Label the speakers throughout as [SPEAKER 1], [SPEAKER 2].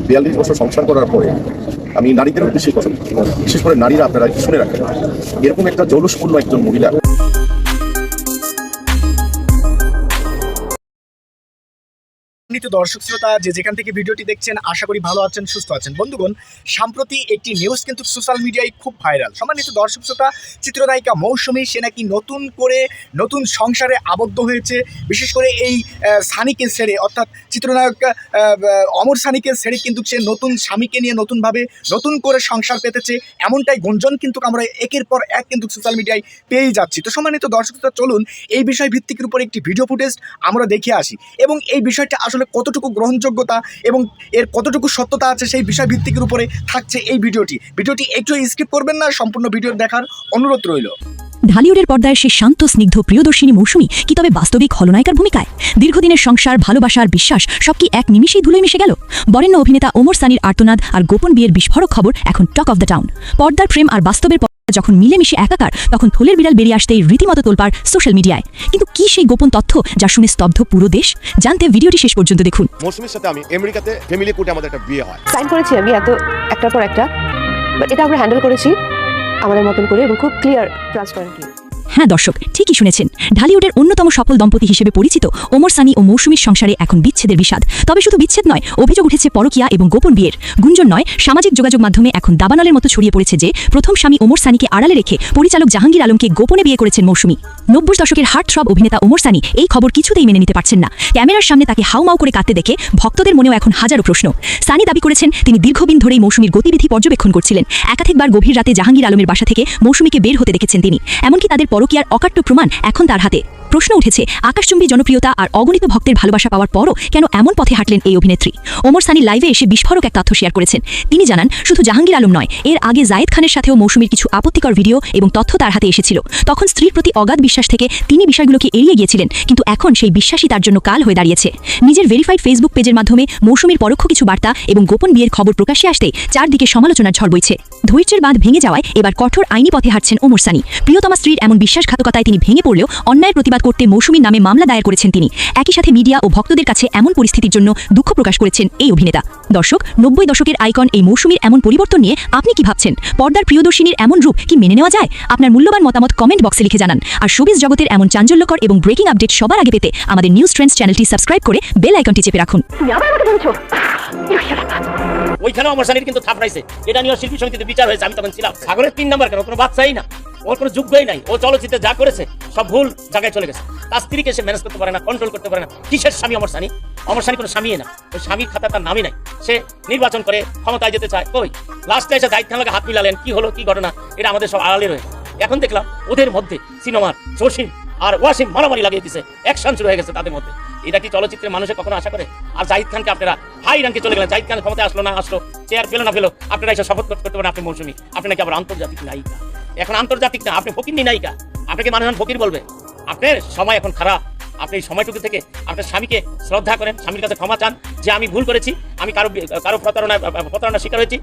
[SPEAKER 1] 42 বছর সংসার করার পরে আমি নারীদের উদ্দেশ্যে কথা বলি, বিশেষ করে নারীরা আপনারা শুনে রাখেন, এরকম একটা জৌলুসপূর্ণ একজন মহিলা
[SPEAKER 2] দর্শক শ্রোতা যে যেখান থেকে ভিডিওটি দেখছেন আশা করি ভালো আছেন, সুস্থ আছেন। বন্ধুগণ, সম্প্রতি একটি নিউজ কিন্তু সোশ্যাল মিডিয়ায় খুব ভাইরাল। সম্মানিত দর্শক শ্রোতা, চিত্রনায়িকা মৌসুমী সে নাকি নতুন সংসারে আবদ্ধ হয়েছে। বিশেষ করে এই সানিকে ছেড়ে, অর্থাৎ চিত্রনায়ক অমর সানিকে ছেড়ে কিন্তু সে নতুন স্বামীকে নিয়ে নতুন করে সংসার পেতেছে, এমনটাই গুঞ্জন কিন্তু আমরা একের পর এক কিন্তু সোশ্যাল মিডিয়ায় পেয়েই যাচ্ছি। তো সম্মানিত দর্শক শ্রোতা, চলুন এই বিষয় ভিত্তিকের উপর একটি ভিডিও ফুটেজ আমরা দেখে আসি এবং এই বিষয়টা আসলে কতটুকু গ্রহণযোগ্যতা এবং এর কতটুকু সত্যতা আছে সেই বিষয় ভিত্তিকের উপরে থাকছে এই ভিডিওটি একটু স্কিপ করবেন না, সম্পূর্ণ ভিডিও দেখার অনুরোধ রইল।
[SPEAKER 3] ঢালিউডের পর্দায় সে শান্ত স্নিগ্ধ প্রিয়দর্শিনী মৌসুমী কি তবে বাস্তবিক খলনায়িকার ভূমিকায়? দীর্ঘদিনের সংসার, ভালোবাসার বিশ্বাস সব কি এক নিমিষেই ধুলোয় মিশে গেল? বরেণ্য অভিনেতা ওমর সানির আর্তনাদ আর গোপন বিয়ের বিস্ফোরক খবর এখন টক অফ দ্য টাউন। পর্দার প্রেম আর বাস্তবের যখন মিলেমিশে একাকার, তখন থলের বিড়াল বেরিয়ে আসতেই রীতিমতো তোলপাড় সোশ্যাল মিডিয়ায়। কিন্তু কি সেই গোপন তথ্য যা শুনে স্তব্ধ পুরো দেশ? জানতে ভিডিওটি শেষ পর্যন্ত দেখুন।
[SPEAKER 4] মৌসুমীর সাথে আমি আমেরিকাতে ফ্যামিলি কোর্টে আমাদের একটা বিয়ে হয়।
[SPEAKER 5] সাইন করেছি আমি একটার পর একটা, বাট এটা আমরা হ্যান্ডেল করেছি আমাদের মতন করে এবং খুব ক্লিয়ার, ট্রান্সপারেন্টলি।
[SPEAKER 3] হ্যাঁ দর্শক, ঠিকই শুনেছেন। ঢালিউডের অন্যতম সফল দম্পতি হিসেবে পরিচিত ওমর সানি ও মৌসুমীর সংসারে এখন বিচ্ছেদের বিষাদ। তবে শুধু বিচ্ছেদ নয়, অভিযোগ উঠেছে পরকীয়া এবং গোপন বিয়ের। গুঞ্জন নয়, সামাজিক যোগাযোগ মাধ্যমে এখন দাবানলের মতো ছড়িয়ে পড়েছে যে প্রথম স্বামী ওমর সানিকে আড়ালে রেখে পরিচালক জাহাঙ্গীর আলমকে গোপনে বিয়ে করেছেন মৌসুমী। 90 দশকের হার্টথ্রব অভিনেতা ওমর সানি এই খবর কিছুতেই মেনে নিতে পারছেন না। ক্যামেরার সামনে তাকে হাউমাউ করে কাঁদতে দেখে ভক্তদের মনেও এখন হাজারো প্রশ্ন। সানি দাবি করেছেন তিনি দীর্ঘদিন ধরেই মৌসুমীর গতিবিধি পর্যবেক্ষণ করছিলেন। একাধিকবার গভীর রাতে জাহাঙ্গীর আলমের বাসা থেকে মৌসুমীকে বের হতে দেখেছেন তিনি। এমনকি তাদের পরকীয়ার অকাট্য প্রমাণ এখন তার হাতে। প্রশ্ন উঠেছে, আকাশচুম্বী জনপ্রিয়তা আর অগণিত ভক্তের ভালোবাসা পাওয়ার পরও কেন এমন পথে হাঁটলেন এই অভিনেত্রী? ওমর সানি লাইভে এসে বিস্ফোরক এক তথ্য শেয়ার করেছেন। তিনি জানান, শুধু জাহাঙ্গীর আলম নয়, এর আগে জায়েদ খানের সাথেও মৌসুমীর কিছু আপত্তিকর ভিডিও এবং তথ্য তার হাতে এসেছিল। তখন স্ত্রীর প্রতি অগাধ বিশ্বাস থেকে তিনি বিষয়গুলোকে এড়িয়ে গিয়েছিলেন, কিন্তু এখন সেই বিশ্বাসই তার জন্য কাল হয়ে দাঁড়িয়েছে। নিজের ভেরিফাইড ফেসবুক পেজের মাধ্যমে মৌসুমীর পরোক্ষ কিছু বার্তা এবং গোপন বিয়ের খবর প্রকাশ্যে আসতেই চারদিকে সমালোচনার ঝড় বইছে। ধৈর্যের বাঁধ ভেঙে যাওয়ায় এবার কঠোর আইনি পথে হাঁটছেন ওমর সানি। প্রিয়তমা স্ত্রীর এমন বিশ্বাসঘাতকতায় তিনি ভেঙে পড়লেও অন্যায়ের প্রতিবাদ করতে মৌসুমীর নামে মামলা দায়ের করেছেন তিনি। একই সাথে মিডিয়া ও ভক্তদের কাছে এমন পরিস্থিতির জন্য দুঃখ প্রকাশ করেছেন এই অভিনেতা। দর্শক, 90 দশকের আইকন এই মৌসুমীর এমন পরিবর্তন নিয়ে আপনি কি ভাবছেন? পর্দার প্রিয়দর্শিনীর এমন রূপ কি মেনে নেওয়া যায়? আপনার মূল্যবান মতামত কমেন্ট বক্সে লিখে জানান। আর শোবিজ জগতের এমন চাঞ্চল্যকর এবং ব্রেকিং আপডেট সবার আগে পেতে আমাদের নিউজ ট্রেন্ডস চ্যানেলটি সাবস্ক্রাইব করে বেল আইকনটি চেপে রাখুন।
[SPEAKER 6] ওইখানেও আমার সানির কিন্তু থাপড়াইছে, এটা নিয়ে শিল্পী সমিতিতে বিচার হয়েছে। আমি তখন ছিলাম। সাগরের 3 নাম্বার কেন? কোনো বাচ্চাই না, ওর কোনো যোগ্যই নাই। ও চলচ্চিত্রে যা করেছে সব ভুল জায়গায় চলে গেছে। তার স্ত্রীকে সে ম্যানেজ করতে পারে না, কন্ট্রোল করতে পারে না। কিসের স্বামী অমর সানি? অমর সানি কোনো স্বামী না, ওই স্বামীর খাতা তার নামই নাই। সে নির্বাচন করে ক্ষমতায় যেতে চায়। কই লাস্টে এসে দায়িত্ব লাগে হাত মিলালেন, কি হলো কি ঘটনা, এটা আমাদের সব আড়ালে রয়েছে। এখন দেখলাম ওদের মধ্যে সিনেমার জসিম আর ওয়াসিম মারামারি লাগিয়ে দিছে, অ্যাকশন শুরু হয়ে গেছে তাদের মধ্যে। এটা কি চলচ্চিত্রের মানুষে কখনো আশা করে? আর জাহিদ খানকে আপনারা হাই রাঙ্কে চলে গেলেন। জাহিদ খান ক্ষমতায় আসলো না আসলো, চেয়ার পেলো না পেলো, আপনারা এসে শপথ করতে পারেন আপনি মৌসুমী, আপনি নাকি আবার আন্তর্জাতিক নায়িকা। এখন আন্তর্জাতিক না, আপনি ফকির নায়িকা। আপনাকে মানুষ ফকির বলবে। আপনার সময় এখন খারাপ। আপনি এই সময়টুকু থেকে আপনার স্বামীকে শ্রদ্ধা করেন, স্বামীর কাছে ক্ষমা চান যে আমি ভুল করেছি, আমি কারো প্রতারণার শিকার হয়েছি,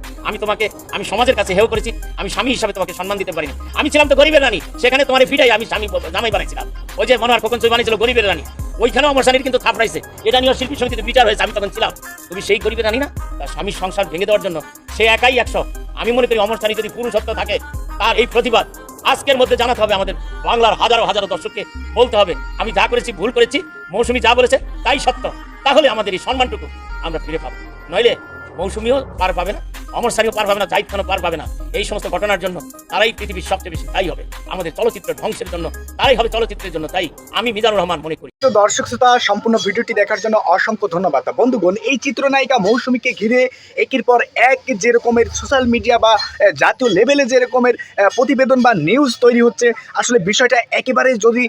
[SPEAKER 6] আমি সমাজের কাছে হেয় করেছি, আমি স্বামী হিসাবে তোমাকে সম্মান দিতে পারিনি। আমি ছিলাম তো গরিবের রানী, সেখানে তোমার ফিটাই আমি স্বামী জামাই বানাইছিলাম। ওই যে মনোয়ার খোকন চৌধুরী বানিয়েছিল গরিবের রানী, ওইখানেও আমার সানির কিন্তু থাপড়াইছে, এটা নিয়ে শিল্পী সমিতিতে বিচার হয়েছে। আমি তখন ছিলাম। তুমি সেই গরিবের রানী না? তার স্বামীর সংসার ভেঙে দেওয়ার জন্য সে একাই 100। আমি মনে করি অমর সানি যদি পুরুষত্ব থাকে, তার এই প্রতিবাদ আজকের মধ্যে জানাতে হবে আমাদের বাংলার হাজারো হাজারো দর্শককে। বলতে হবে আমি যা করেছি ভুল করেছি, মৌসুমী যা বলেছে তাই সত্য। তাহলে আমাদের এই সম্মানটুকু আমরা ফিরে পাবো। নইলে মৌসুমীও পার পাবে না, অমর সানিও পার পাবে না, জাহিদ খানও পার পাবে না। এই সমস্ত ঘটনার জন্য তারাই পৃথিবীর সবচেয়ে বেশি দায়ী হবে। আমাদের চলচ্চিত্র ধ্বংসের জন্য তারাই হবে চলচ্চিত্রের জন্য। তাই আমি মিজানুর রহমান মনে করি।
[SPEAKER 2] তো দর্শক শ্রোতা, সম্পূর্ণ ভিডিওটি দেখার জন্য অসংখ্য ধন্যবাদ। বন্ধুগণ, এই চিত্রনায়িকা মৌসুমীকে ঘিরে একের পর এক যে রকমের সোশ্যাল মিডিয়া বা জাতীয় লেভেলে যে রকমের প্রতিবেদন বা নিউজ তৈরি হচ্ছে, আসলে বিষয়টা একেবারে যদি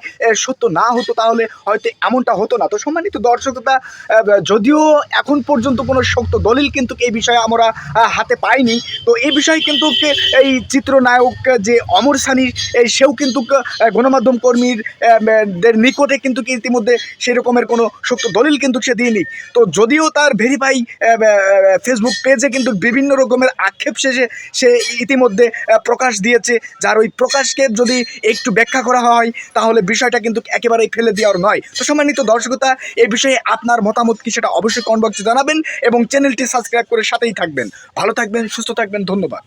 [SPEAKER 2] সত্য না হতো তাহলে হয়তো এমনটা হতো না। তো সম্মানিত দর্শক শ্রোতা, যদিও এখন পর্যন্ত কোনো শক্ত দলিল কিন্তু এই বিষয়ে আমরা হাতে পাইনি, তো এই বিষয়ে কিন্তু এই চিত্রনায়ক যে অমর সানি সেও কিন্তু গণমাধ্যম কর্মীর দের নিকটে কিন্তু ইতিমধ্যে সেরকমের কোনো শক্ত দলিল কিন্তু সে দিয়নি। তো যদিও তার ভেরিফাই ফেসবুক পেজে কিন্তু বিভিন্ন রকমের আক্ষেপ সে ইতিমধ্যে প্রকাশ দিয়েছে, যার ওই প্রকাশকে যদি একটু ব্যাখ্যা করা হয় তাহলে বিষয়টা কিন্তু একেবারেই ফেলে দেওয়ার নয়। তো সম্মানিত দর্শকতা, এই বিষয়ে আপনার মতামত কি সেটা অবশ্যই কমেন্ট বক্সে জানাবেন এবং চ্যানেলটি সাবস্ক্রাইব করে সাথেই থাকবেন। ভালো থাকবেন, সুস্থ থাকবেন, ধন্যবাদ।